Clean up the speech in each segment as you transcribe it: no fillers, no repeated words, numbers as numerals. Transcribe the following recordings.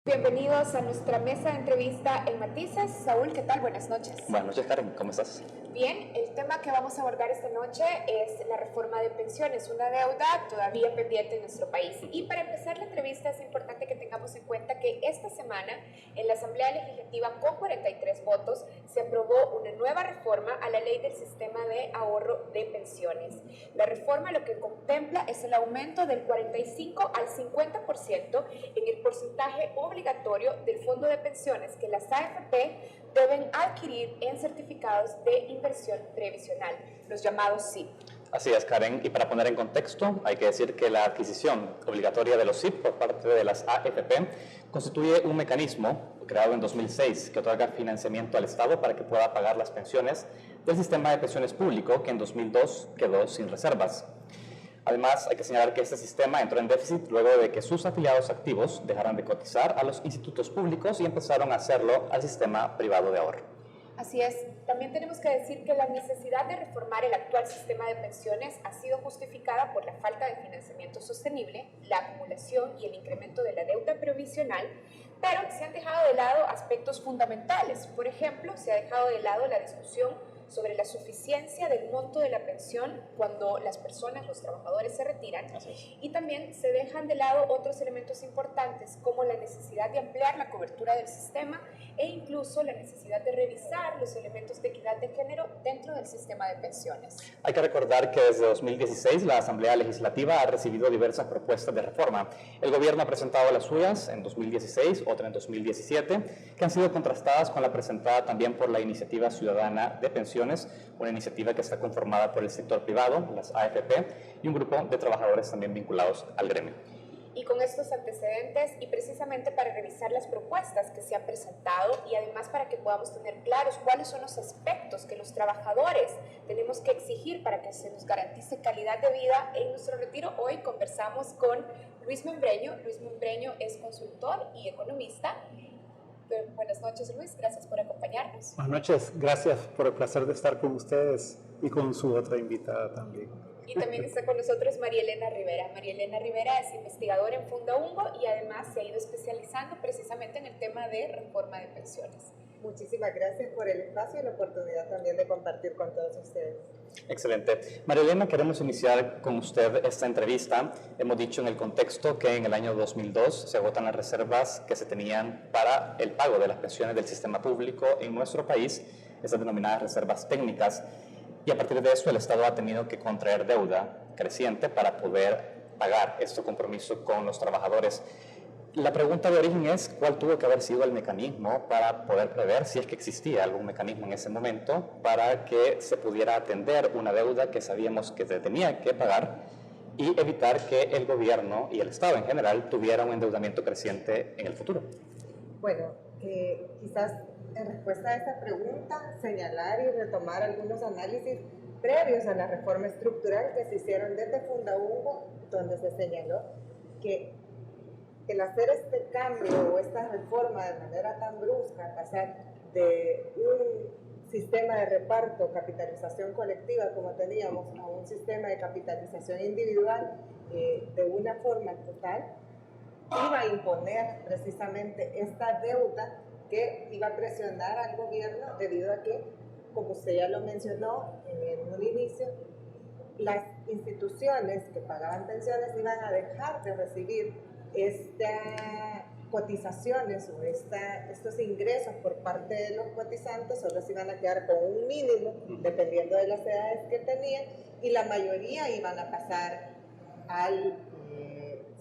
Bienvenidos a nuestra mesa de entrevista en Matices. Saúl, ¿qué tal? Buenas noches. Buenas noches, Karen. ¿Cómo estás? Bien, el tema que vamos a abordar esta noche es la reforma de pensiones, una deuda todavía pendiente en nuestro país. Y para empezar la entrevista es importante que tengamos en cuenta que esta semana en la Asamblea Legislativa con 43 votos se aprobó una nueva reforma a la ley del sistema de ahorro de pensiones. La reforma lo que contempla es el aumento del 45 al 50% en el porcentaje obligatorio del fondo de pensiones que las AFP deben adquirir en certificados de inversión previsional, los llamados SIP. Así es, Karen. Y para poner en contexto, hay que decir que la adquisición obligatoria de los SIP por parte de las AFP constituye un mecanismo creado en 2006 que otorga financiamiento al Estado para que pueda pagar las pensiones del sistema de pensiones público que en 2002 quedó sin reservas. Además, hay que señalar que este sistema entró en déficit luego de que sus afiliados activos dejaran de cotizar a los institutos públicos y empezaron a hacerlo al sistema privado de ahorro. Así es. También tenemos que decir que la necesidad de reformar el actual sistema de pensiones ha sido justificada por la falta de financiamiento sostenible, la acumulación y el incremento de la deuda previsional, pero se han dejado de lado aspectos fundamentales. Por ejemplo, se ha dejado de lado la discusión sobre la suficiencia del monto de la pensión cuando las personas, los trabajadores se retiran, y también se dejan de lado otros elementos importantes como la necesidad de ampliar la cobertura del sistema e incluso la necesidad de revisar los elementos de equidad de género dentro del sistema de pensiones. Hay que recordar que desde 2016 la Asamblea Legislativa ha recibido diversas propuestas de reforma. El gobierno ha presentado las suyas en 2016, otra en 2017, que han sido contrastadas con la presentada también por la Iniciativa Ciudadana de Pensiones, una iniciativa que está conformada por el sector privado, las AFP, y un grupo de trabajadores también vinculados al gremio. Y con estos antecedentes, y precisamente para revisar las propuestas que se han presentado y además para que podamos tener claros cuáles son los aspectos que los trabajadores tenemos que exigir para que se nos garantice calidad de vida en nuestro retiro, hoy conversamos con Luis Membreño. Luis Membreño es consultor y economista. Buenas noches, Luis, gracias por acompañarnos. Buenas noches, gracias por el placer de estar con ustedes y con su otra invitada también. Y también está con nosotros María Elena Rivera. María Elena Rivera es investigadora en Fundaungo y además se ha ido especializando precisamente en el tema de reforma de pensiones. Muchísimas gracias por el espacio y la oportunidad también de compartir con todos ustedes. Excelente. María Elena, queremos iniciar con usted esta entrevista. Hemos dicho en el contexto que en el año 2002 se agotan las reservas que se tenían para el pago de las pensiones del sistema público en nuestro país, esas denominadas reservas técnicas, y a partir de eso el Estado ha tenido que contraer deuda creciente para poder pagar este compromiso con los trabajadores. La pregunta de origen es cuál tuvo que haber sido el mecanismo para poder prever, si es que existía algún mecanismo en ese momento, para que se pudiera atender una deuda que sabíamos que se tenía que pagar y evitar que el gobierno y el Estado en general tuviera un endeudamiento creciente en el futuro. Bueno, quizás en respuesta a esta pregunta señalar y retomar algunos análisis previos a la reforma estructural que se hicieron desde Fundaungo, donde se señaló que el hacer este cambio o esta reforma de manera tan brusca, pasar de un sistema de reparto, capitalización colectiva como teníamos, a un sistema de capitalización individual de una forma total, iba a imponer precisamente esta deuda que iba a presionar al gobierno debido a que, como usted ya lo mencionó en un inicio, las instituciones que pagaban pensiones iban a dejar de recibir estas cotizaciones o estos ingresos por parte de los cotizantes, solo se iban a quedar con un mínimo dependiendo de las edades que tenían y la mayoría iban a pasar al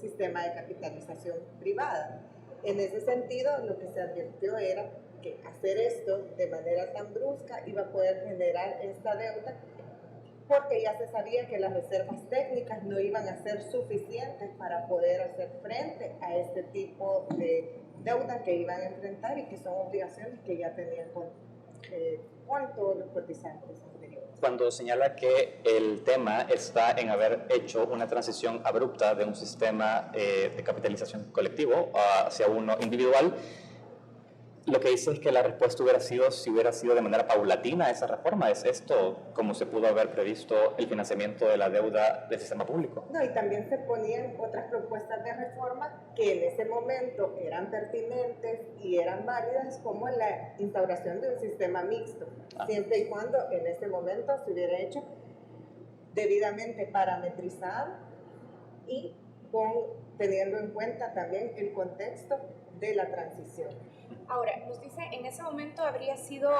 sistema de capitalización privada. En ese sentido, lo que se advirtió era que hacer esto de manera tan brusca iba a poder generar esta deuda porque ya se sabía que las reservas técnicas no iban a ser suficientes para poder hacer frente a este tipo de deuda que iban a enfrentar y que son obligaciones que ya tenían con todos los cotizantes anteriores. Cuando señala que el tema está en haber hecho una transición abrupta de un sistema de capitalización colectivo hacia uno individual, Lo que dice es que la respuesta hubiera sido, si hubiera sido de manera paulatina esa reforma, ¿es esto como se pudo haber previsto el financiamiento de la deuda del sistema público? No, y también se ponían otras propuestas de reforma que en ese momento eran pertinentes y eran válidas, como la instauración de un sistema mixto, siempre y cuando en ese momento se hubiera hecho debidamente parametrizado y teniendo en cuenta también el contexto de la transición. Ahora, nos dice, en ese momento habría sido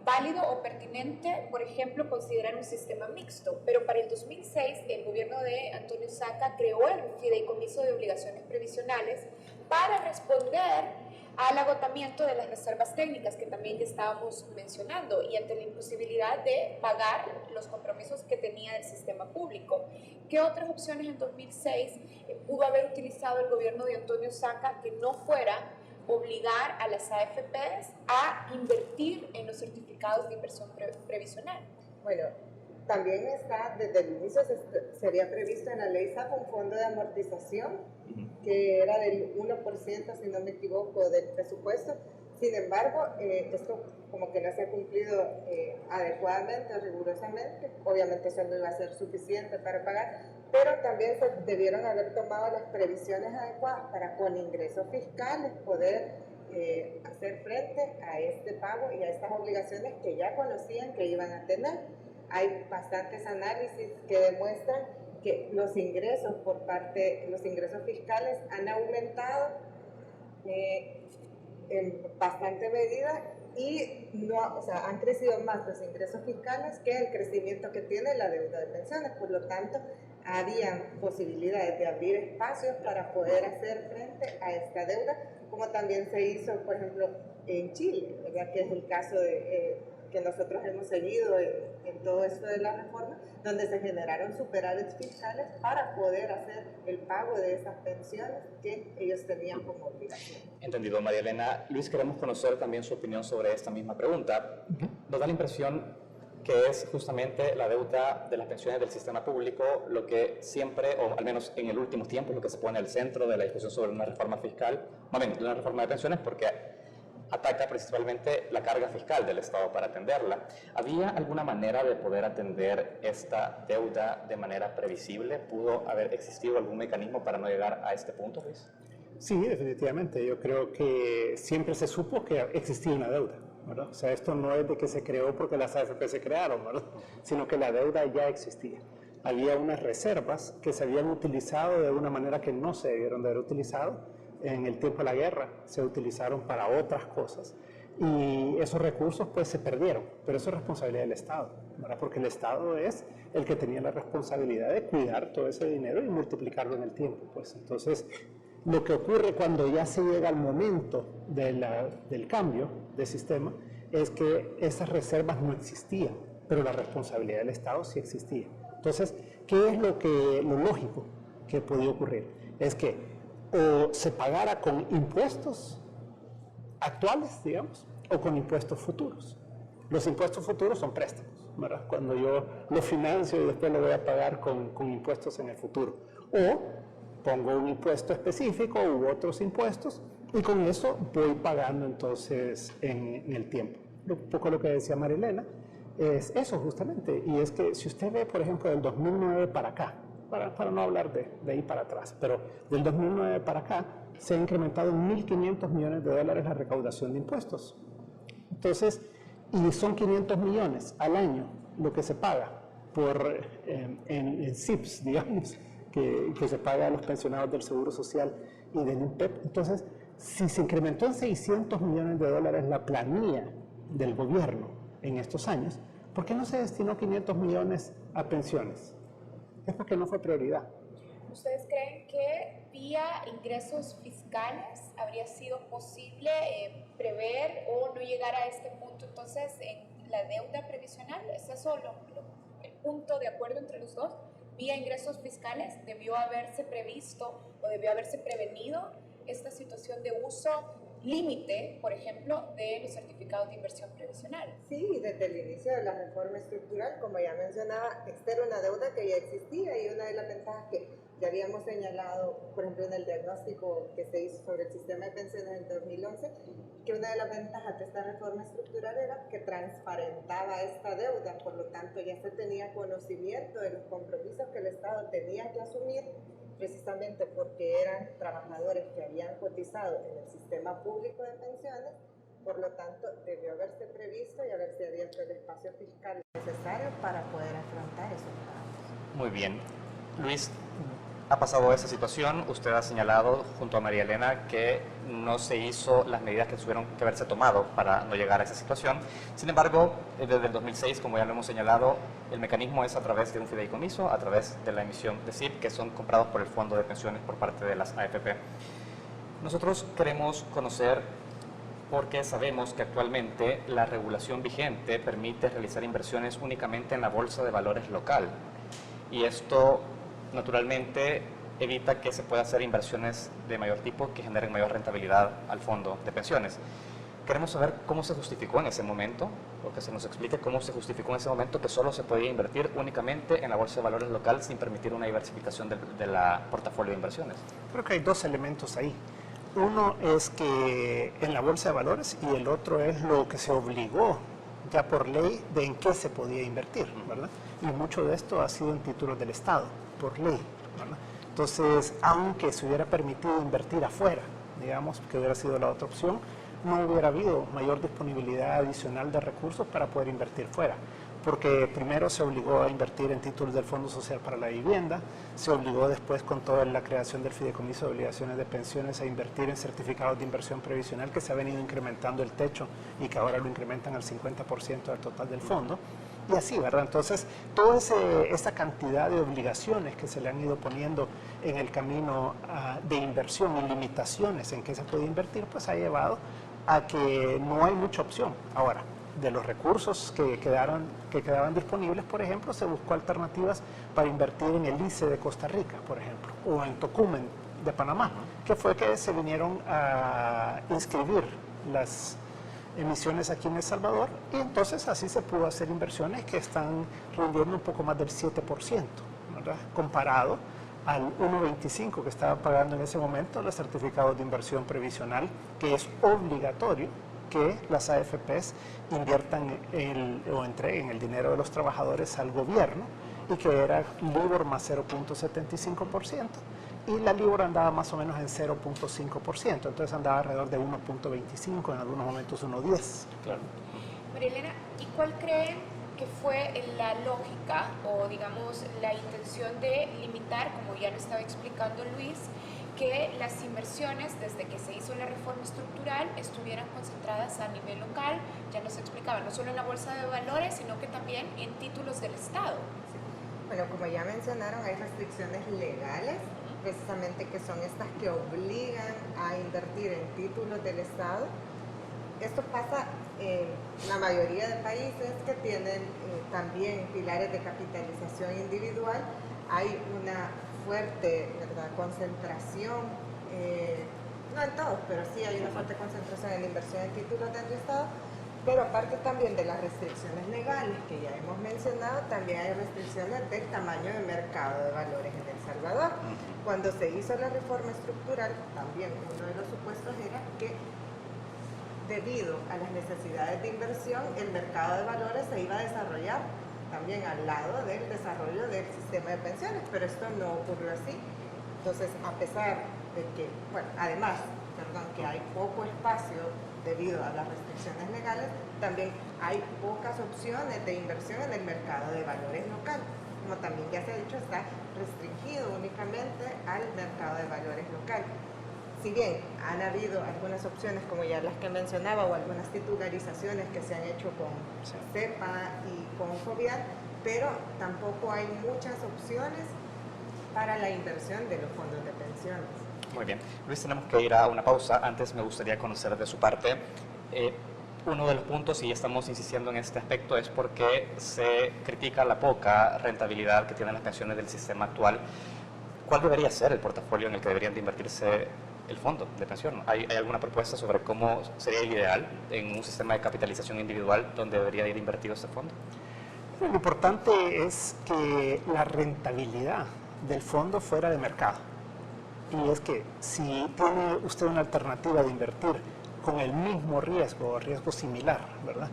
válido o pertinente, por ejemplo, considerar un sistema mixto, pero para el 2006 el gobierno de Antonio Saca creó el Fideicomiso de Obligaciones Previsionales para responder al agotamiento de las reservas técnicas que también ya estábamos mencionando y ante la imposibilidad de pagar los compromisos que tenía el sistema público. ¿Qué otras opciones en 2006 pudo haber utilizado el gobierno de Antonio Saca que no fuera obligar a las AFPs a invertir en los certificados de inversión previsional? Bueno, también está, desde el inicio se había previsto en la ley SAP un fondo de amortización que era del 1%, si no me equivoco, del presupuesto. Sin embargo, esto como que no se ha cumplido adecuadamente o rigurosamente. Obviamente eso no iba a ser suficiente para pagar, pero también se debieron haber tomado las previsiones adecuadas para con ingresos fiscales poder hacer frente a este pago y a estas obligaciones que ya conocían que iban a tener. Hay bastantes análisis que demuestran que los ingresos los ingresos fiscales han aumentado en bastante medida y han crecido más los ingresos fiscales que el crecimiento que tiene la deuda de pensiones. Por lo tanto, había posibilidades de abrir espacios para poder hacer frente a esta deuda, como también se hizo, por ejemplo, en Chile, ¿verdad? Que es el caso que nosotros hemos seguido en todo esto de la reforma, donde se generaron superávits fiscales para poder hacer el pago de esas pensiones que ellos tenían como obligación. Entendido, María Elena. Luis, queremos conocer también su opinión sobre esta misma pregunta. Nos da la impresión que es justamente la deuda de las pensiones del sistema público lo que siempre, o al menos en el último tiempo, lo que se pone al centro de la discusión sobre una reforma fiscal, más bien, de una reforma de pensiones, porque ataca principalmente la carga fiscal del Estado para atenderla. ¿Había alguna manera de poder atender esta deuda de manera previsible? ¿Pudo haber existido algún mecanismo para no llegar a este punto, Luis? Sí, definitivamente. Yo creo que siempre se supo que existía una deuda, ¿verdad? O sea, esto no es de que se creó porque las AFP se crearon, ¿verdad? Sino que la deuda ya existía. Había unas reservas que se habían utilizado de una manera que no se debieron de haber utilizado. En el tiempo de la guerra se utilizaron para otras cosas y esos recursos pues se perdieron, pero eso es responsabilidad del Estado, ¿verdad? Porque el Estado es el que tenía la responsabilidad de cuidar todo ese dinero y multiplicarlo en el tiempo, pues. Entonces, lo que ocurre cuando ya se llega al momento del cambio de sistema es que esas reservas no existían, pero la responsabilidad del Estado sí existía. Entonces, ¿qué es lo lógico que podía ocurrir? Es que o se pagara con impuestos actuales, digamos, o con impuestos futuros. Los impuestos futuros son préstamos, ¿verdad? Cuando yo lo financio y después lo voy a pagar con impuestos en el futuro. O pongo un impuesto específico u otros impuestos y con eso voy pagando entonces en el tiempo. Un poco lo que decía Marilena es eso justamente, y es que si usted ve, por ejemplo, del 2009 para acá, para no hablar de ahí para atrás, pero del 2009 para acá se ha incrementado en 1.500 millones de dólares la recaudación de impuestos. Entonces, y son 500 millones al año lo que se paga en CIPS, digamos, que se paga a los pensionados del Seguro Social y del INPEP. Entonces, si se incrementó en 600 millones de dólares la planilla del gobierno en estos años, ¿por qué no se destinó 500 millones a pensiones? Es porque no fue prioridad. ¿Ustedes creen que vía ingresos fiscales habría sido posible prever o no llegar a este punto entonces en la deuda previsional? ¿Es eso el punto de acuerdo entre los dos? Vía ingresos fiscales debió haberse previsto o debió haberse prevenido esta situación de uso límite, por ejemplo, de los certificados de inversión previsional. Sí, desde el inicio de la reforma estructural, como ya mencionaba, esta era una deuda que ya existía y una de las ventajas que ya habíamos señalado, por ejemplo, en el diagnóstico que se hizo sobre el sistema de pensiones en 2011, que una de las ventajas de esta reforma estructural era que transparentaba esta deuda, por lo tanto ya se tenía conocimiento de los compromisos que el Estado tenía que asumir, precisamente porque eran trabajadores que habían cotizado en el sistema público de pensiones. Por lo tanto, debió haberse previsto y haberse abierto el espacio fiscal necesario para poder afrontar esos pagos. Muy bien. Luis, ha pasado esa situación, usted ha señalado junto a María Elena que no se hizo las medidas que tuvieron que haberse tomado para no llegar a esa situación. Sin embargo, desde el 2006, como ya lo hemos señalado, el mecanismo es a través de un fideicomiso, a través de la emisión de SIP, que son comprados por el Fondo de Pensiones por parte de las AFP. Nosotros queremos conocer, porque sabemos que actualmente la regulación vigente permite realizar inversiones únicamente en la Bolsa de Valores local, y esto naturalmente evita que se pueda hacer inversiones de mayor tipo que generen mayor rentabilidad al fondo de pensiones. Queremos saber cómo se justificó en ese momento, o que se nos explique cómo se justificó en ese momento que solo se podía invertir únicamente en la Bolsa de Valores local sin permitir una diversificación de la portafolio de inversiones. Creo que hay dos elementos ahí. Uno es que en la Bolsa de Valores y el otro es lo que se obligó ya por ley de en qué se podía invertir, ¿verdad? Y mucho de esto ha sido en títulos del Estado, por ley, ¿verdad? Entonces, aunque se hubiera permitido invertir afuera, digamos, que hubiera sido la otra opción, no hubiera habido mayor disponibilidad adicional de recursos para poder invertir fuera. Porque primero se obligó a invertir en títulos del Fondo Social para la Vivienda, se obligó después con toda la creación del Fideicomiso de Obligaciones de Pensiones a invertir en certificados de inversión previsional que se ha venido incrementando el techo y que ahora lo incrementan al 50% del total del fondo. Y así, ¿verdad? Entonces, toda esa cantidad de obligaciones que se le han ido poniendo en el camino de inversión y limitaciones en que se puede invertir, pues ha llevado a que no hay mucha opción. Ahora, de los recursos que quedaban disponibles, por ejemplo, se buscó alternativas para invertir en el ICE de Costa Rica, por ejemplo, o en Tocumen de Panamá, que fue que se vinieron a inscribir las emisiones aquí en El Salvador, y entonces así se pudo hacer inversiones que están rindiendo un poco más del 7%, ¿verdad? Comparado al 1.25 que estaban pagando en ese momento los certificados de inversión previsional, que es obligatorio que las AFPs inviertan o entreguen el dinero de los trabajadores al gobierno, y que era LIBOR más 0.75%, y la LIBOR andaba más o menos en 0.5%, entonces andaba alrededor de 1.25, en algunos momentos 1.10. Claro. María Elena, ¿y cuál cree que fue la lógica o digamos la intención de limitar, como ya lo estaba explicando Luis, que las inversiones desde que se hizo la reforma estructural estuvieran concentradas a nivel local? Ya nos explicaba, no solo en la Bolsa de Valores, sino que también en títulos del Estado. Sí. Bueno, como ya mencionaron, hay restricciones legales, precisamente que son estas que obligan a invertir en títulos del Estado. Esto pasa en la mayoría de países que tienen también pilares de capitalización individual. Hay una fuerte, ¿verdad?, concentración, no en todos, pero sí hay una fuerte concentración en la inversión en títulos del Estado, pero aparte también de las restricciones legales que ya hemos mencionado, también hay restricciones del tamaño de mercado de valores en El Salvador. Cuando se hizo la reforma estructural, también uno de los supuestos era que debido a las necesidades de inversión, el mercado de valores se iba a desarrollar también al lado del desarrollo del sistema de pensiones, pero esto no ocurrió así. Entonces, a pesar de que, bueno, además, que hay poco espacio debido a las restricciones legales, también hay pocas opciones de inversión en el mercado de valores local. Como también ya se ha dicho, está restringido únicamente al mercado de valores local. Si bien han habido algunas opciones, como ya las que mencionaba, o algunas titularizaciones que se han hecho con CEPA y con Fovial, pero tampoco hay muchas opciones para la inversión de los fondos de pensiones. Muy bien. Luis, tenemos que ir a una pausa. Antes me gustaría conocer de su parte. Uno de los puntos, y estamos insistiendo en este aspecto, es porque se critica la poca rentabilidad que tienen las pensiones del sistema actual. ¿Cuál debería ser el portafolio en el que deberían de invertirse el fondo de pensión. ¿Hay alguna propuesta sobre cómo sería el ideal en un sistema de capitalización individual donde debería ir invertido este fondo? Lo importante es que la rentabilidad del fondo fuera de mercado. Y es que si tiene usted una alternativa de invertir con el mismo riesgo o riesgo similar, ¿verdad?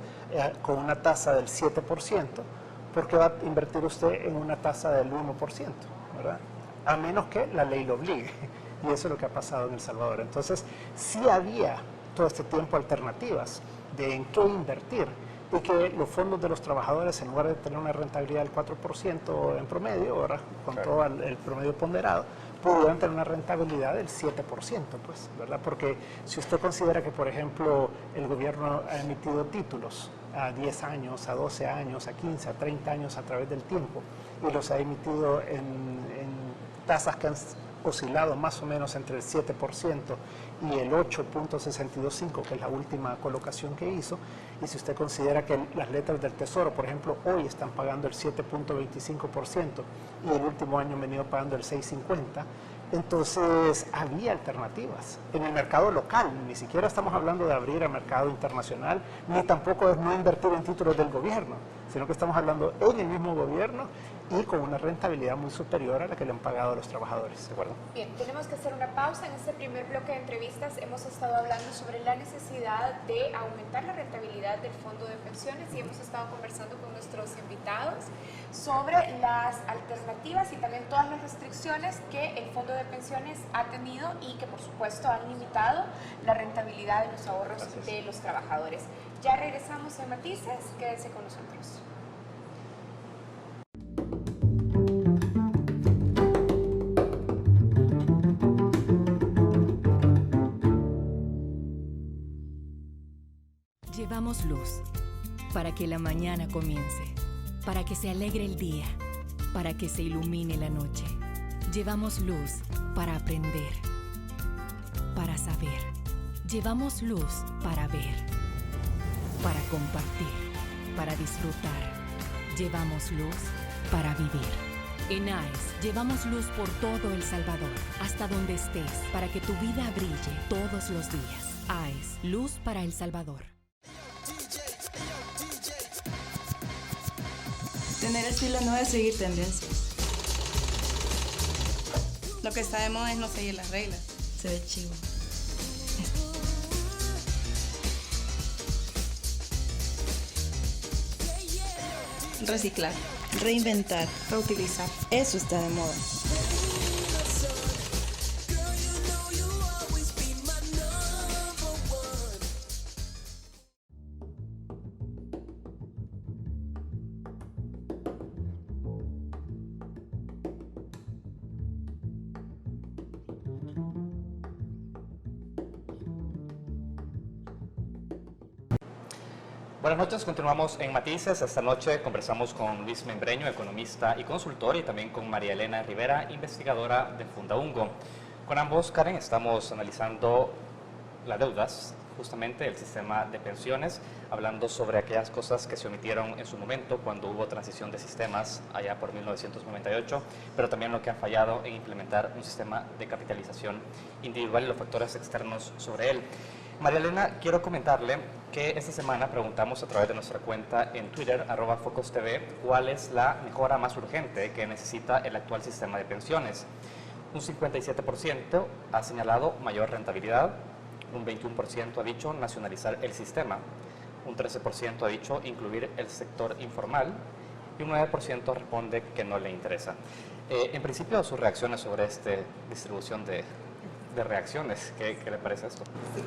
Con una tasa del 7%, ¿por qué va a invertir usted en una tasa del 1%? ¿Verdad? A menos que la ley lo obligue. Y eso es lo que ha pasado en El Salvador. Entonces, sí había todo este tiempo alternativas de en qué invertir y que los fondos de los trabajadores, en lugar de tener una rentabilidad del 4% en promedio, ahora con todo el promedio ponderado, pudieran tener una rentabilidad del 7%, pues, ¿verdad? Porque si usted considera que, por ejemplo, el gobierno ha emitido títulos a 10 años, a 12 años, a 15, a 30 años a través del tiempo, y los ha emitido en tasas que han oscilado más o menos entre el 7% y el 8.625, que es la última colocación que hizo, y si usted considera que las letras del Tesoro, por ejemplo, hoy están pagando el 7.25% y el último año han venido pagando el 6.50%, entonces había alternativas en el mercado local. Ni siquiera estamos hablando de abrir al mercado internacional, ni tampoco de no invertir en títulos del gobierno, sino que estamos hablando en el mismo gobierno y con una rentabilidad muy superior a la que le han pagado a los trabajadores. ¿De acuerdo? Bien, tenemos que hacer una pausa. En este primer bloque de entrevistas hemos estado hablando sobre la necesidad de aumentar la rentabilidad del fondo de pensiones y hemos estado conversando con nuestros invitados sobre las alternativas y también todas las restricciones que el fondo de pensiones ha tenido y que por supuesto han limitado la rentabilidad de los ahorros de los trabajadores. Ya regresamos en Matices, quédense con nosotros. Llevamos luz para que la mañana comience, para que se alegre el día, para que se ilumine la noche. Llevamos luz para aprender, para saber. Llevamos luz para ver, para compartir, para disfrutar. Llevamos luz para vivir. En AES llevamos luz por todo El Salvador, hasta donde estés, para que tu vida brille todos los días. AES, luz para El Salvador. Tener estilo no es seguir tendencias. Lo que está de moda es no seguir las reglas. Se ve chivo. Reciclar, reinventar, reutilizar. Eso está de moda. Buenas noches, continuamos en Matices. Esta noche conversamos con Luis Membreño, economista y consultor, y también con María Elena Rivera, investigadora de Fundaungo. Con ambos, Karen, estamos analizando las deudas, justamente el sistema de pensiones, hablando sobre aquellas cosas que se omitieron en su momento cuando hubo transición de sistemas allá por 1998, pero también lo que ha fallado en implementar un sistema de capitalización individual y los factores externos sobre él. María Elena, quiero comentarle que esta semana preguntamos a través de nuestra cuenta en Twitter, @FocosTV, cuál es la mejora más urgente que necesita el actual sistema de pensiones. Un 57% ha señalado mayor rentabilidad, un 21% ha dicho nacionalizar el sistema, un 13% ha dicho incluir el sector informal y un 9% responde que no le interesa. En principio, sus reacciones sobre esta distribución de reacciones, ¿qué le parece esto? Sí.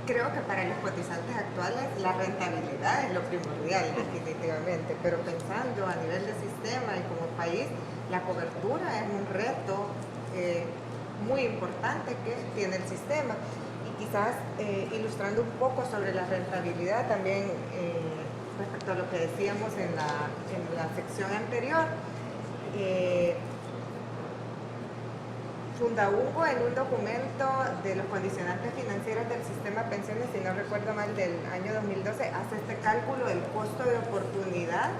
Creo que para los cotizantes actuales la rentabilidad es lo primordial, definitivamente, pero pensando a nivel de sistema y como país, la cobertura es un reto muy importante que tiene el sistema. Y quizás ilustrando un poco sobre la rentabilidad también respecto a lo que decíamos en la sección anterior, Fundaungo, en un documento de los condicionantes financieros del sistema de pensiones, si no recuerdo mal, del año 2012, hace este cálculo del costo de oportunidad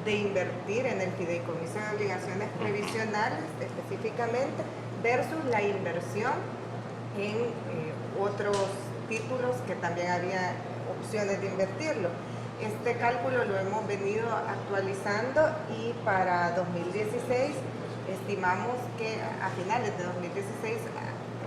de invertir en el fideicomiso de obligaciones previsionales específicamente versus la inversión en otros títulos que también había opciones de invertirlo. Este cálculo lo hemos venido actualizando y para 2016 estimamos que a finales de 2016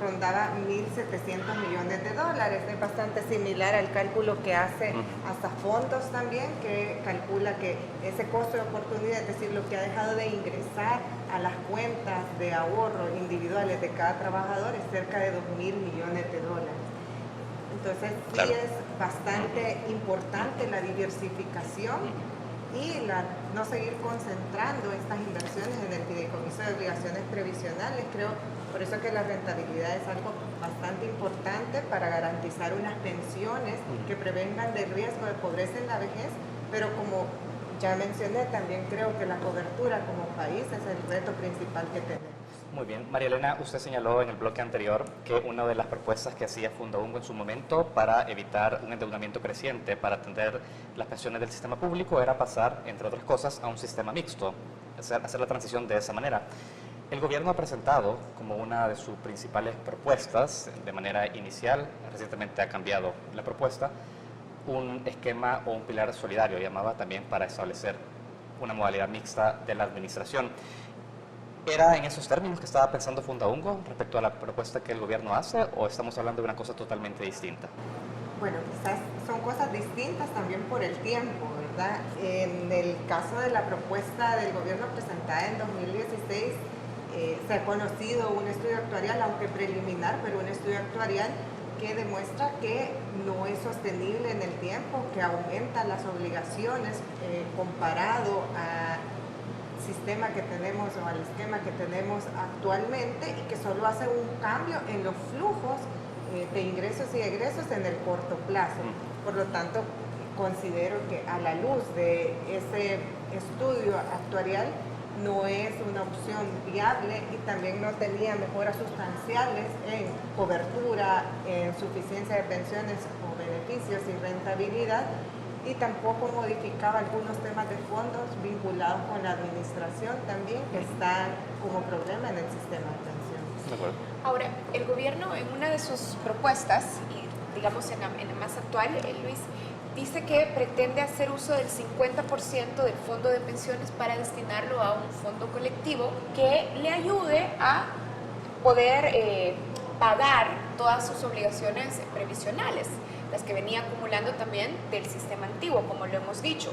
rondaba 1.700 millones de dólares. Es bastante similar al cálculo que hace hasta Fondos también, que calcula que ese costo de oportunidad, es decir, lo que ha dejado de ingresar a las cuentas de ahorro individuales de cada trabajador, es cerca de 2.000 millones de dólares. Entonces sí es bastante importante la diversificación y no seguir concentrando estas inversiones en el fideicomiso de obligaciones previsionales. Creo por eso que la rentabilidad es algo bastante importante para garantizar unas pensiones que prevengan del riesgo de pobreza en la vejez, pero como ya mencioné, también creo que la cobertura como país es el reto principal que tenemos. Muy bien. María Elena, usted señaló en el bloque anterior que una de las propuestas que hacía Fundaungo en su momento para evitar un endeudamiento creciente, para atender las pensiones del sistema público, era pasar, entre otras cosas, a un sistema mixto, hacer la transición de esa manera. El gobierno ha presentado como una de sus principales propuestas, de manera inicial, recientemente ha cambiado la propuesta, un esquema o un pilar solidario, llamaba también, para establecer una modalidad mixta de la administración. ¿Era en esos términos que estaba pensando Fundaungo respecto a la propuesta que el gobierno hace o estamos hablando de una cosa totalmente distinta? Bueno, quizás son cosas distintas también por el tiempo, ¿verdad? En el caso de la propuesta del gobierno presentada en 2016, se ha conocido un estudio actuarial, aunque preliminar, pero un estudio actuarial que demuestra que no es sostenible en el tiempo, que aumenta las obligaciones comparado al sistema que tenemos o al esquema que tenemos actualmente y que solo hace un cambio en los flujos de ingresos y egresos en el corto plazo. Por lo tanto, considero que a la luz de ese estudio actuarial no es una opción viable y también no tenía mejoras sustanciales en cobertura, en suficiencia de pensiones o beneficios y rentabilidad, y tampoco modificaba algunos temas de fondos vinculados con la administración también, que están como problema en el sistema de pensiones. De acuerdo. Ahora, el gobierno en una de sus propuestas, y digamos en la más actual, Luis, dice que pretende hacer uso del 50% del fondo de pensiones para destinarlo a un fondo colectivo que le ayude a poder pagar todas sus obligaciones previsionales, las que venía acumulando también del sistema antiguo, como lo hemos dicho.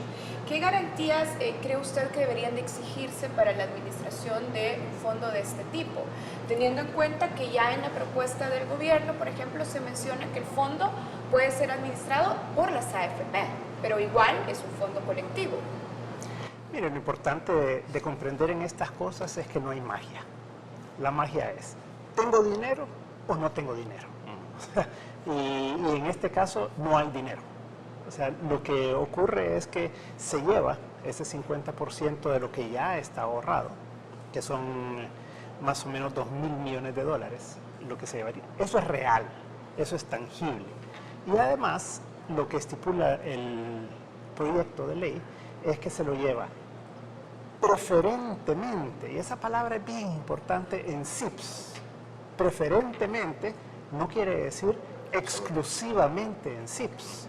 ¿Qué garantías cree usted que deberían de exigirse para la administración de un fondo de este tipo? Teniendo en cuenta que ya en la propuesta del gobierno, por ejemplo, se menciona que el fondo puede ser administrado por las AFP, pero igual es un fondo colectivo. Mire, lo importante de comprender en estas cosas es que no hay magia. La magia es, ¿tengo dinero o no tengo dinero? Y en este caso no hay dinero. O sea, lo que ocurre es que se lleva ese 50% de lo que ya está ahorrado, que son más o menos 2.000 millones de dólares, lo que se llevaría. Eso es real, eso es tangible. Y además, lo que estipula el proyecto de ley es que se lo lleva preferentemente, y esa palabra es bien importante en CIPS, preferentemente no quiere decir exclusivamente en CIPS.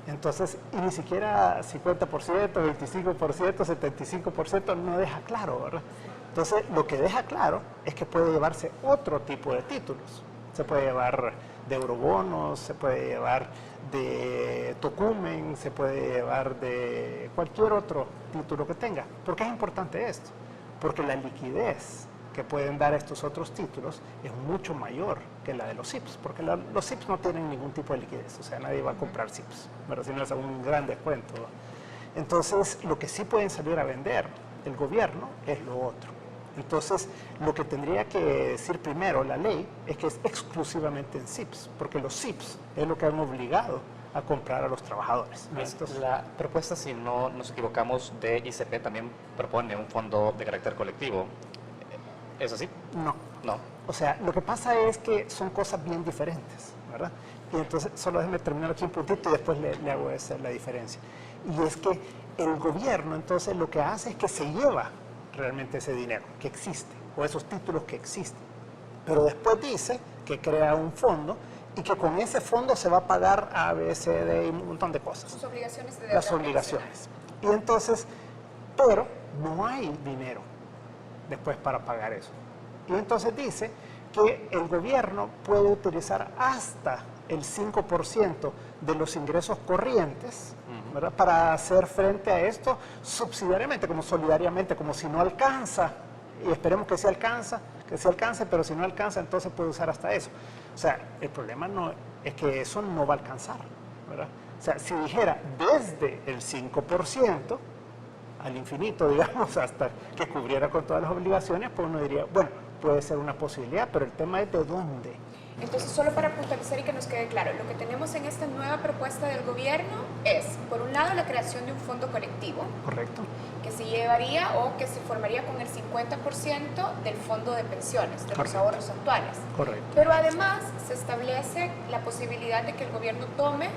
Entonces, y ni siquiera 50%, 25%, 75% no deja claro, ¿verdad? Entonces, lo que deja claro es que puede llevarse otro tipo de títulos. Se puede llevar de eurobonos, se puede llevar de tocumen, se puede llevar de cualquier otro título que tenga. ¿Por qué es importante esto? Porque la liquidez que pueden dar estos otros títulos es mucho mayor que la de los CIPS, porque los CIPS no tienen ningún tipo de liquidez, o sea, nadie va a comprar CIPS, pero si no es un gran descuento. Entonces, lo que sí pueden salir a vender el gobierno es lo otro. Entonces, lo que tendría que decir primero la ley es que es exclusivamente en CIPS, porque los CIPS es lo que han obligado a comprar a los trabajadores. La propuesta, si no nos equivocamos, de ICP también propone un fondo de carácter colectivo. ¿Es así? No. No. O sea, lo que pasa es que son cosas bien diferentes, ¿verdad? Y entonces, solo déjeme terminar aquí un puntito y después le hago la diferencia. Y es que el gobierno, entonces, lo que hace es que se lleva realmente ese dinero que existe, o esos títulos que existen. Pero después dice, que crea un fondo y que con ese fondo se va a pagar A, B, C, D y un montón de cosas. Sus obligaciones de deuda Las obligaciones. Y entonces, pero no hay dinero después para pagar eso. Y entonces dice que el gobierno puede utilizar hasta el 5% de los ingresos corrientes, ¿verdad?, para hacer frente a esto subsidiariamente, como solidariamente, como si no alcanza, y esperemos que se alcance, pero si no alcanza, entonces puede usar hasta eso. O sea, el problema no es que eso no va a alcanzar, ¿verdad? O sea, si dijera desde el 5% al infinito, digamos, hasta que cubriera con todas las obligaciones, pues uno diría, bueno, puede ser una posibilidad, pero el tema es de dónde. Entonces, solo para puntualizar y que nos quede claro, lo que tenemos en esta nueva propuesta del gobierno es, por un lado, la creación de un fondo colectivo. Correcto. Que se llevaría o que se formaría con el 50% del fondo de pensiones, de los ahorros actuales. Correcto. Pero además se establece la posibilidad de que el gobierno tome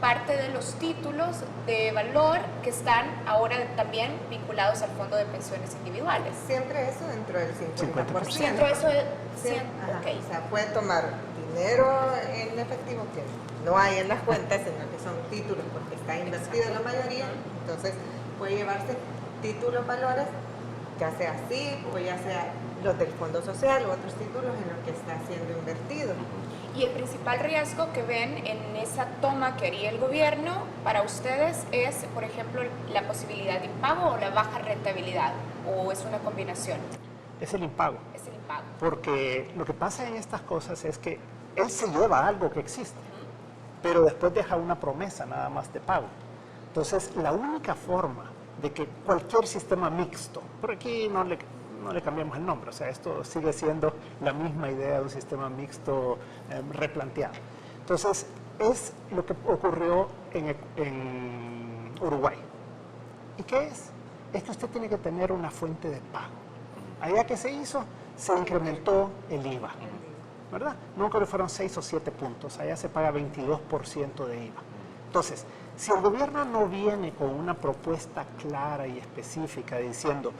parte de los títulos de valor que están ahora también vinculados al fondo de pensiones individuales. Siempre eso dentro del 50%. Siempre eso es... Ajá. Okay. O sea, puede tomar dinero en efectivo que no hay en las cuentas, sino que son títulos porque está invertido la mayoría, entonces puede llevarse títulos valores, ya sea así o ya sea los del Fondo Social o otros títulos en los que está siendo invertido. Y el principal riesgo que ven en esa toma que haría el gobierno para ustedes es, por ejemplo, la posibilidad de impago o la baja rentabilidad, o es una combinación. Es el impago. Es el impago. Porque lo que pasa en estas cosas es que él se lleva algo que existe, pero después deja una promesa nada más de pago. Entonces, la única forma de que cualquier sistema mixto, por aquí no le cambiamos el nombre, o sea, esto sigue siendo la misma idea de un sistema mixto replanteado. Entonces, es lo que ocurrió en Uruguay. ¿Y qué es? Es que usted tiene que tener una fuente de pago. Allá que se hizo, se incrementó el IVA, ¿verdad? Nunca le fueron 6 o 7 puntos, allá se paga 22% de IVA. Entonces, si el gobierno no viene con una propuesta clara y específica diciendo,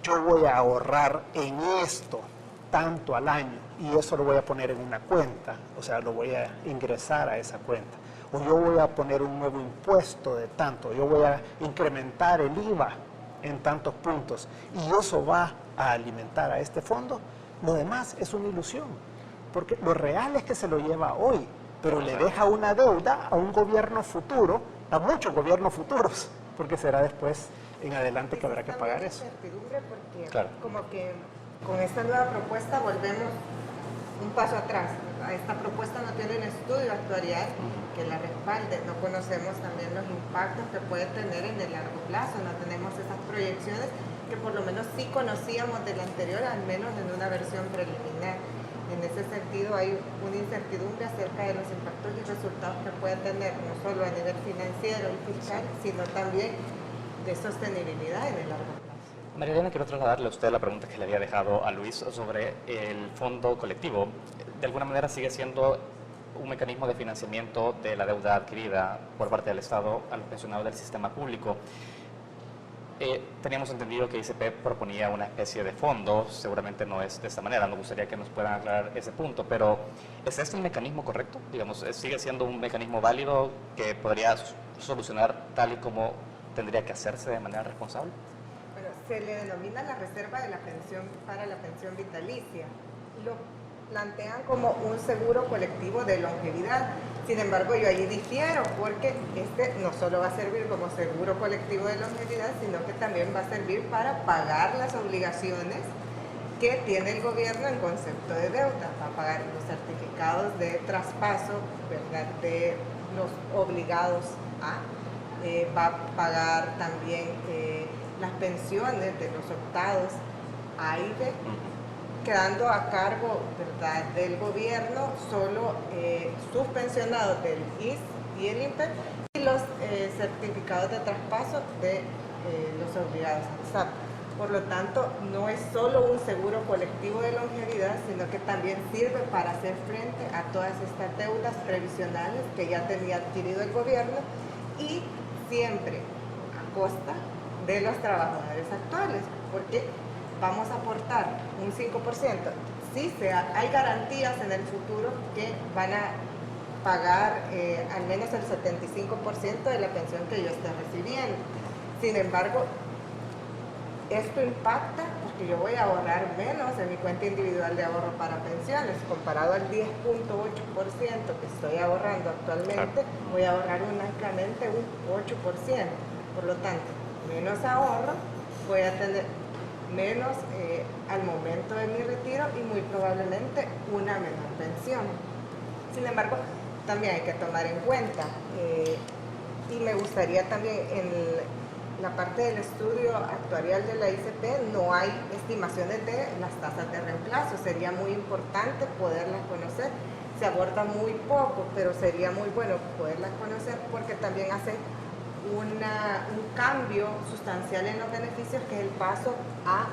yo voy a ahorrar en esto tanto al año y eso lo voy a poner en una cuenta, o sea, lo voy a ingresar a esa cuenta, o yo voy a poner un nuevo impuesto de tanto, yo voy a incrementar el IVA en tantos puntos y eso va a alimentar a este fondo, lo demás es una ilusión, porque lo real es que se lo lleva hoy, pero le deja una deuda a un gobierno futuro, a muchos gobiernos futuros, porque será después en adelante que habrá que pagar eso. Incertidumbre porque Claro. como que con esta nueva propuesta volvemos un paso atrás. Esta propuesta no tiene un estudio actuarial que la respalde, no conocemos también los impactos que puede tener en el largo plazo, no tenemos esas proyecciones que por lo menos sí conocíamos del anterior, al menos en una versión preliminar. En ese sentido hay una incertidumbre acerca de los impactos y resultados que puede tener, no solo a nivel financiero y fiscal, sino también de sostenibilidad en el largo plazo. María Elena, quiero trasladarle a usted la pregunta que le había dejado a Luis sobre el fondo colectivo. De alguna manera sigue siendo un mecanismo de financiamiento de la deuda adquirida por parte del Estado a los pensionados del sistema público. Teníamos entendido que ICP proponía una especie de fondo, seguramente no es de esta manera, nos gustaría que nos puedan aclarar ese punto, pero ¿es este el mecanismo correcto? Digamos, ¿sigue siendo un mecanismo válido que podría solucionar tal y como tendría que hacerse de manera responsable? Bueno, se le denomina la reserva de la pensión para la pensión vitalicia. Lo plantean como un seguro colectivo de longevidad. Sin embargo, yo allí difiero porque este no solo va a servir como seguro colectivo de longevidad, sino que también va a servir para pagar las obligaciones que tiene el gobierno en concepto de deuda. Va a pagar los certificados de traspaso, ¿verdad?, de los obligados a, va a pagar también las pensiones de los optados a IVE, quedando a cargo, ¿verdad?, del gobierno solo sus pensionados del IS y el INPE y los certificados de traspaso de los obligados al SAP. Por lo tanto, no es solo un seguro colectivo de longevidad, sino que también sirve para hacer frente a todas estas deudas previsionales que ya tenía adquirido el gobierno y siempre a costa de los trabajadores actuales, porque vamos a aportar un 5%, sí hay garantías en el futuro que van a pagar al menos el 75% de la pensión que yo esté recibiendo. Sin embargo, esto impacta porque yo voy a ahorrar menos en mi cuenta individual de ahorro para pensiones, comparado al 10.8% que estoy ahorrando actualmente, voy a ahorrar únicamente un 8%. Por lo tanto, menos ahorro, voy a tener menos al momento de mi retiro y muy probablemente una menor pensión. Sin embargo, también hay que tomar en cuenta, y me gustaría también en la parte del estudio actuarial de la ICP no hay estimaciones de las tasas de reemplazo. Sería muy importante poderlas conocer. Se aborda muy poco, pero sería muy bueno poderlas conocer porque también hace un cambio sustancial en los beneficios, que es el paso a,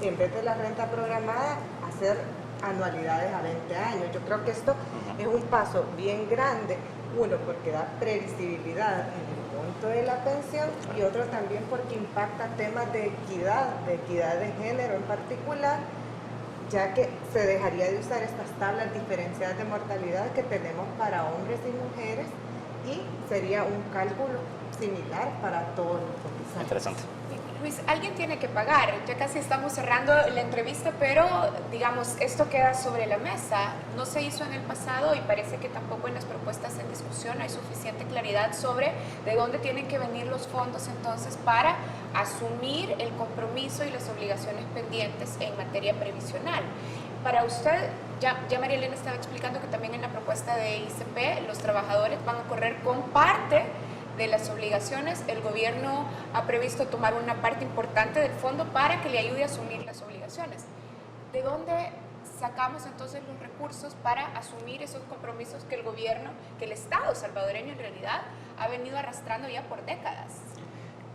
en vez de la renta programada, hacer anualidades a 20 años. Yo creo que esto es un paso bien grande, uno porque da previsibilidad en el monto de la pensión y otro también porque impacta temas de equidad de género en particular, ya que se dejaría de usar estas tablas diferenciadas de mortalidad que tenemos para hombres y mujeres y sería un cálculo similar para todos los cotizantes. Interesante. Luis, alguien tiene que pagar. Ya casi estamos cerrando la entrevista, pero digamos, esto queda sobre la mesa. No se hizo en el pasado y parece que tampoco en las propuestas en discusión hay suficiente claridad sobre de dónde tienen que venir los fondos entonces para asumir el compromiso y las obligaciones pendientes en materia previsional. Para usted, ya María Elena estaba explicando que también en la propuesta de ICP los trabajadores van a correr con parte de las obligaciones. El gobierno ha previsto tomar una parte importante del fondo para que le ayude a asumir las obligaciones. ¿De dónde sacamos entonces los recursos para asumir esos compromisos que el gobierno, que el Estado salvadoreño en realidad ha venido arrastrando ya por décadas?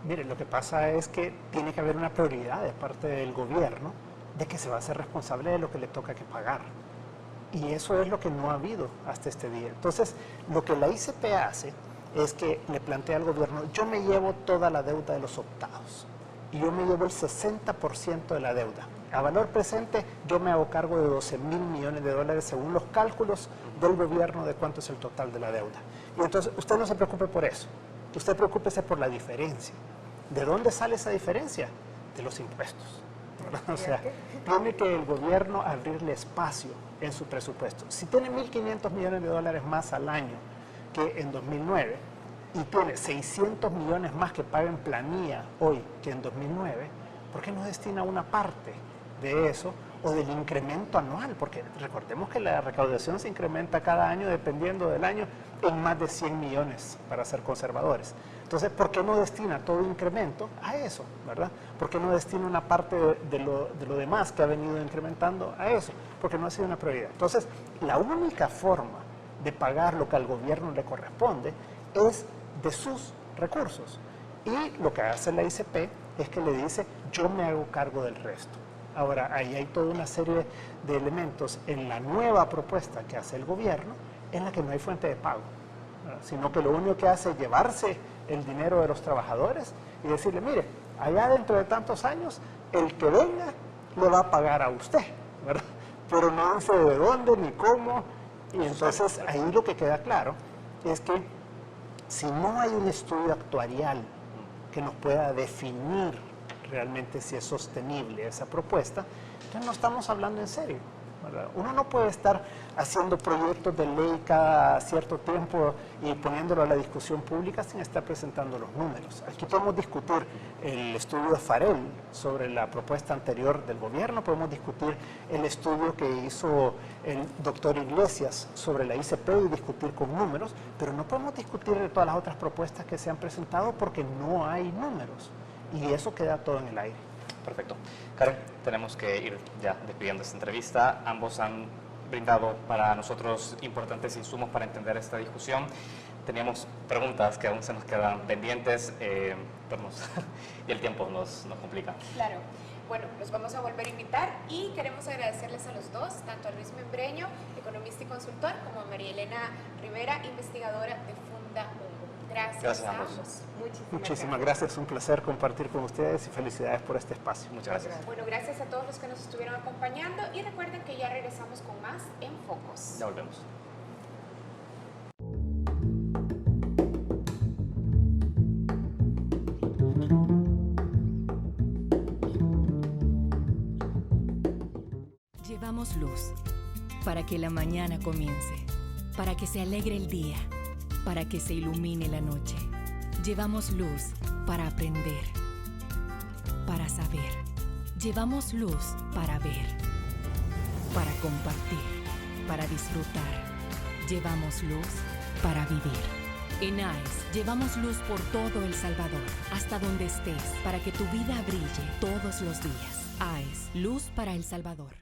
Mire, lo que pasa es que tiene que haber una prioridad de parte del gobierno de que se va a ser responsable de lo que le toca que pagar. Y eso es lo que no ha habido hasta este día. Entonces, lo que la ICP hace es que le plantea al gobierno, yo me llevo toda la deuda de los optados y yo me llevo el 60% de la deuda. A valor presente, yo me hago cargo de 12.000 millones de dólares según los cálculos del gobierno de cuánto es el total de la deuda. Y entonces, usted no se preocupe por eso, usted preocúpese por la diferencia. ¿De dónde sale esa diferencia? De los impuestos. O sea, tiene que el gobierno abrirle espacio en su presupuesto. Si tiene 1.500 millones de dólares más al año que en 2009 y tiene 600 millones más que paga en planilla hoy que en 2009, ¿por qué no destina una parte de eso o del incremento anual? Porque recordemos que la recaudación se incrementa cada año dependiendo del año en más de 100 millones para ser conservadores. Entonces, ¿por qué no destina todo incremento a eso, verdad? ¿Por qué no destina una parte de lo demás que ha venido incrementando a eso? Porque no ha sido una prioridad. Entonces, la única forma de pagar lo que al gobierno le corresponde es de sus recursos. Y lo que hace la ICP es que le dice, yo me hago cargo del resto. Ahora, ahí hay toda una serie de elementos en la nueva propuesta que hace el gobierno en la que no hay fuente de pago, ¿verdad? Sino que lo único que hace es llevarse el dinero de los trabajadores y decirle, mire, allá dentro de tantos años, el que venga le va a pagar a usted, ¿verdad? Pero no dice de dónde ni cómo. Y entonces ahí lo que queda claro es que si no hay un estudio actuarial que nos pueda definir realmente si es sostenible esa propuesta, entonces no estamos hablando en serio, ¿verdad? Uno no puede estar haciendo proyectos de ley cada cierto tiempo y poniéndolo a la discusión pública sin estar presentando los números. Aquí podemos discutir el estudio de Farel sobre la propuesta anterior del gobierno, podemos discutir el estudio que hizo el doctor Iglesias sobre la ICP y discutir con números, pero no podemos discutir de todas las otras propuestas que se han presentado porque no hay números y eso queda todo en el aire. Perfecto. Karen, tenemos que ir ya despidiendo esta entrevista. Ambos han brindado para nosotros importantes insumos para entender esta discusión. Teníamos preguntas que aún se nos quedan pendientes, pero y el tiempo nos complica. Claro. Bueno, los vamos a volver a invitar y queremos agradecerles a los dos, tanto a Luis Membreño, economista y consultor, como a María Elena Rivera, investigadora de Funda Ungo. Gracias a ambos. ambos. Muchísimas gracias, un placer compartir con ustedes y felicidades por este espacio. Muchas gracias. Bueno, gracias a todos los que nos estuvieron acompañando y recuerden que ya regresamos con más en Focos. Ya volvemos. Llevamos luz para que la mañana comience, para que se alegre el día, para que se ilumine la noche. Llevamos luz para aprender, para saber. Llevamos luz para ver, para compartir, para disfrutar. Llevamos luz para vivir. En AES llevamos luz por todo El Salvador, hasta donde estés, para que tu vida brille todos los días. AES, luz para El Salvador.